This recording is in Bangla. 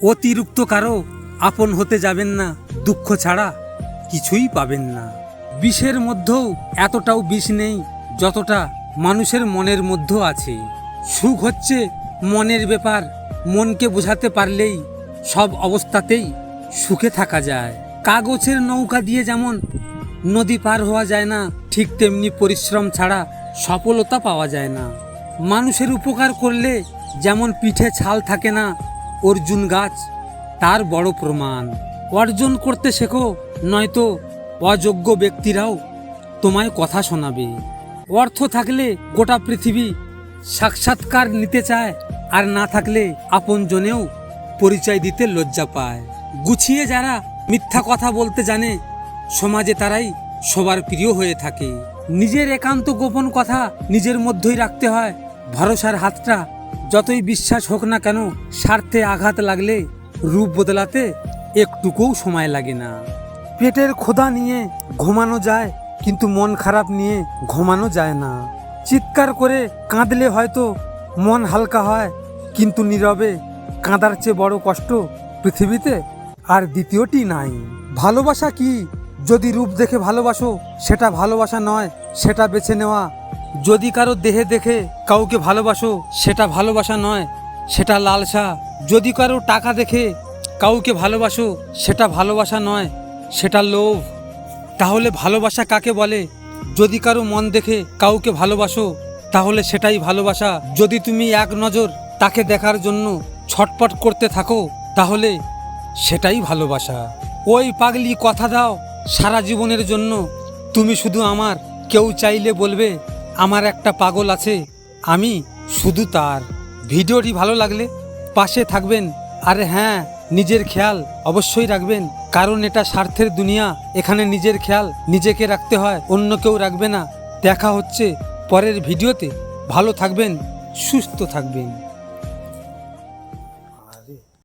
অতিরিক্ত কারো আপন হতে যাবেন না, দুঃখ ছাড়া কিছুই পাবেন না। বিষের মধ্যেও এতটাও বিষ নেই যতটা মানুষের মনের মধ্যেও আছে। সুখ হচ্ছে মনের ব্যাপার, মনকে বোঝাতে পারলেই সব অবস্থাতেই সুখে থাকা যায়। কাগজের নৌকা দিয়ে যেমন নদী পার হওয়া যায় না, ঠিক তেমনি পরিশ্রম ছাড়া সফলতা পাওয়া যায় না। মানুষের উপকার করলে যেমন পিঠে ছাল থাকে না, অর্জুন গাছ তার বড় প্রমাণ। অর্জন করতে শেখো, নয়তো অযোগ্য ব্যক্তিরাও তোমায় কথা শোনাবে। অর্থ থাকলে গোটা পৃথিবী সাক্ষাৎকার নিতে চায়, আর না থাকলে আপনজনেও পরিচয় দিতে লজ্জা পায়। গুছিয়ে যারা মিথ্যা কথা বলতে জানে, সমাজে তারাই সবার প্রিয় হয়ে থাকে। নিজের একান্ত গোপন কথা নিজের মধ্যেই রাখতে হয়। ভরসার হাতটা যতই বিশ্বাস হোক না কেন, স্বার্থে আঘাত লাগলে রূপ বদলাতে একটুকুও সময় লাগে না। পেটের ক্ষুধা নিয়ে ঘুমানো যায়, কিন্তু মন খারাপ নিয়ে ঘুমানো যায় না। চিৎকার করে কাঁদলে হয়তো মন হালকা হয়, কিন্তু নীরবে কাঁদার চেয়ে বড় কষ্ট পৃথিবীতে আর দ্বিতীয়টি নাই। ভালোবাসা কি? যদি রূপ দেখে ভালোবাসো, সেটা ভালোবাসা নয়, সেটা বেছে নেওয়া। যদি কারো দেহে দেখে কাউকে ভালোবাসো, সেটা ভালোবাসা নয়, সেটা লালসা। যদি কারো টাকা দেখে কাউকে ভালোবাসো, সেটা ভালোবাসা নয়, সেটা লোভ। তাহলে ভালোবাসা কাকে বলে? যদি কারো মন দেখে কাউকে ভালোবাসো, তাহলে সেটাই ভালোবাসা। যদি তুমি এক নজর তাকে দেখার জন্য ছটপট করতে থাকো, তাহলে সেটাই ভালোবাসা। ওই পাগলি কথা দাও সারা জীবনের জন্য, তুমি শুধু আমার। কেউ চাইলে বলবে আমার একটা পাগল আছে, আমি শুধু তার। ভিডিওটি ভালো লাগলে পাশে থাকবেন। আরে হ্যাঁ, নিজের খেয়াল অবশ্যই রাখবেন, কারণ এটা স্বার্থের দুনিয়া। এখানে নিজের খেয়াল নিজেকে রাখতে হয়, অন্য কেউ রাখবে না। দেখা হচ্ছে পরের ভিডিওতে। ভালো থাকবেন, সুস্থ থাকবেন।